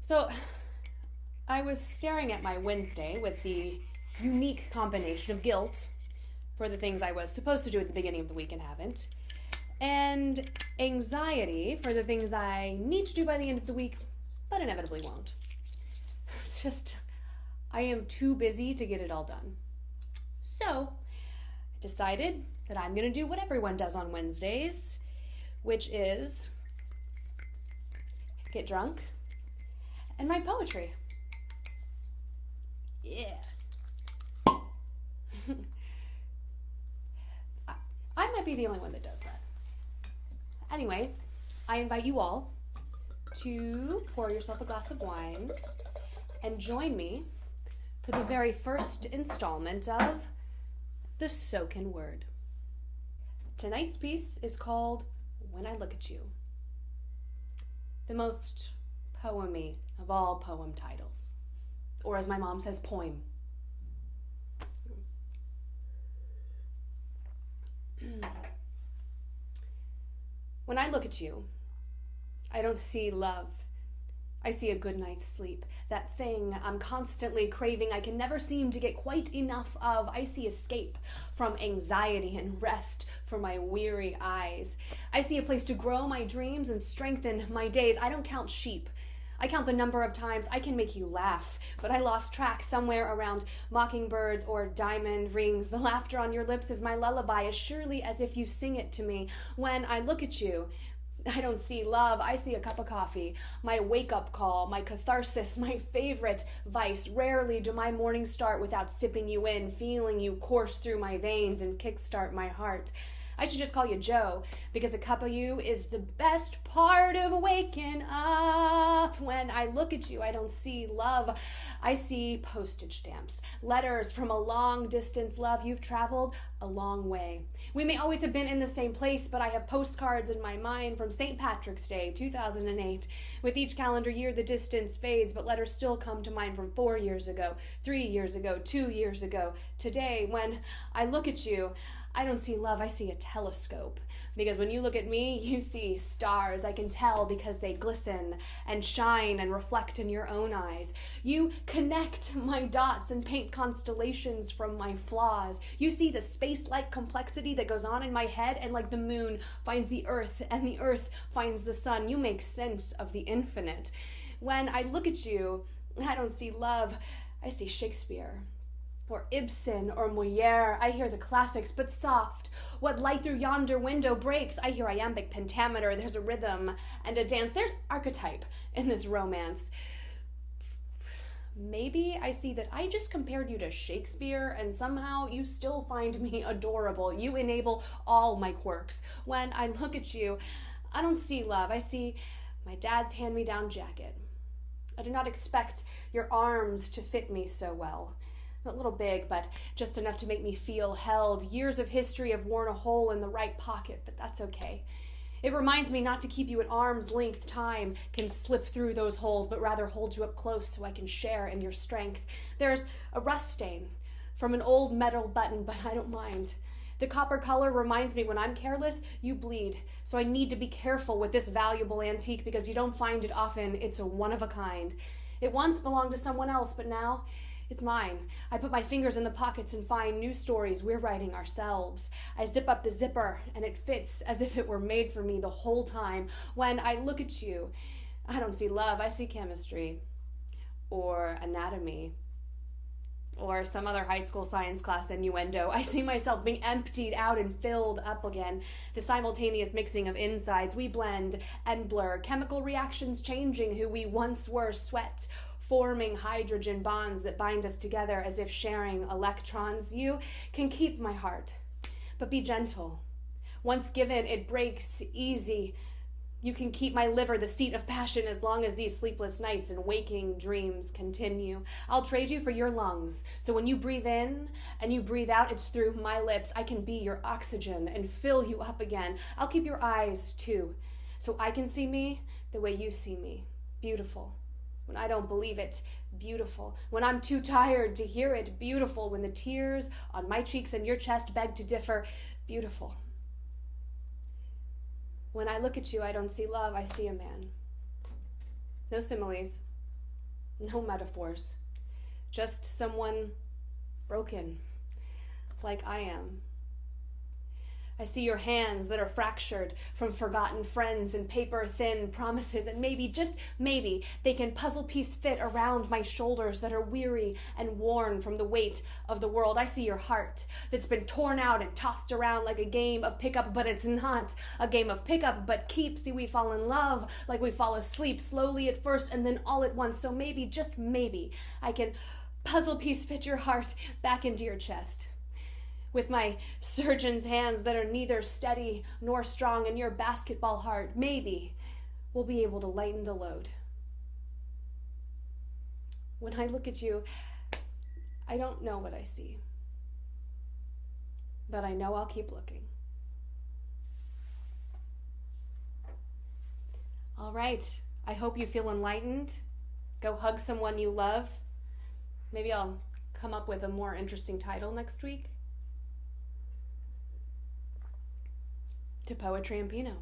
So, I was staring at my Wednesday with the unique combination of guilt for the things I was supposed to do at the beginning of the week and haven't, and anxiety for the things I need to do by the end of the week, but inevitably won't. It's just, I am too busy to get it all done. So, I decided that I'm going to do what everyone does on Wednesdays, which is get drunk and write poetry. Yeah. I might be the only one that does that. Anyway, I invite you all to pour yourself a glass of wine and join me for the very first installment of the Soken Word. Tonight's piece is called When I Look at You, the most poemy of all poem titles, or as my mom says, poem. When I look at you, I don't see love. I see a good night's sleep. That thing I'm constantly craving, I can never seem to get quite enough of. I see escape from anxiety and rest for my weary eyes. I see a place to grow my dreams and strengthen my days. I don't count sheep. I count the number of times I can make you laugh, but I lost track somewhere around mockingbirds or diamond rings. The laughter on your lips is my lullaby, as surely as if you sing it to me. When I look at you, I don't see love, I see a cup of coffee, my wake-up call, my catharsis, my favorite vice. Rarely do my mornings start without sipping you in, feeling you course through my veins and kickstart my heart. I should just call you Joe, because a cup of you is the best part of waking up. When I look at you, I don't see love. I see postage stamps, letters from a long distance. Love, you've traveled a long way. We may always have been in the same place, but I have postcards in my mind from St. Patrick's Day, 2008. With each calendar year, the distance fades, but letters still come to mind from 4 years ago, 3 years ago, 2 years ago. Today, when I look at you, I don't see love, I see a telescope. Because when you look at me, you see stars. I can tell because they glisten and shine and reflect in your own eyes. You connect my dots and paint constellations from my flaws. You see the space-like complexity that goes on in my head, and like the moon finds the earth and the earth finds the sun, you make sense of the infinite. When I look at you, I don't see love, I see Shakespeare. Or Ibsen or Moliere, I hear the classics, but soft. What light through yonder window breaks? I hear iambic pentameter, there's a rhythm and a dance. There's archetype in this romance. Maybe I see that I just compared you to Shakespeare, and somehow you still find me adorable. You enable all my quirks. When I look at you, I don't see love. I see my dad's hand-me-down jacket. I do not expect your arms to fit me so well. A little big, but just enough to make me feel held. Years of history have worn a hole in the right pocket, but that's okay. It reminds me not to keep you at arm's length. Time can slip through those holes, but rather hold you up close so I can share in your strength. There's a rust stain from an old metal button, but I don't mind. The copper color reminds me when I'm careless, you bleed. So I need to be careful with this valuable antique because you don't find it often. It's a one of a kind. It once belonged to someone else, but now it's mine. I put my fingers in the pockets and find new stories we're writing ourselves. I zip up the zipper and it fits as if it were made for me the whole time. When I look at you, I don't see love, I see chemistry or anatomy or some other high school science class innuendo. I see myself being emptied out and filled up again. The simultaneous mixing of insides, we blend and blur. Chemical reactions changing who we once were, sweat forming hydrogen bonds that bind us together as if sharing electrons. You can keep my heart, but be gentle. Once given, it breaks easy. You can keep my liver the seat of passion as long as these sleepless nights and waking dreams continue. I'll trade you for your lungs, so when you breathe in and you breathe out, it's through my lips. I can be your oxygen and fill you up again. I'll keep your eyes too, so I can see me the way you see me. Beautiful. When I don't believe it, beautiful. When I'm too tired to hear it, beautiful. When the tears on my cheeks and your chest beg to differ, beautiful. When I look at you, I don't see love, I see a man. No similes, No metaphors. Just someone broken, like I am. I see your hands that are fractured from forgotten friends and paper-thin promises, and maybe, just maybe, they can puzzle piece fit around my shoulders that are weary and worn from the weight of the world. I see your heart that's been torn out and tossed around like a game of pickup, but it's not a game of pickup, but keep. See, we fall in love like we fall asleep, slowly at first and then all at once. So maybe, just maybe, I can puzzle piece fit your heart back into your chest. With my surgeon's hands that are neither steady nor strong, and your basketball heart, maybe we'll be able to lighten the load. When I look at you, I don't know what I see, but I know I'll keep looking. All right, I hope you feel enlightened. Go hug someone you love. Maybe I'll come up with a more interesting title next week. To Poetry and Pinot.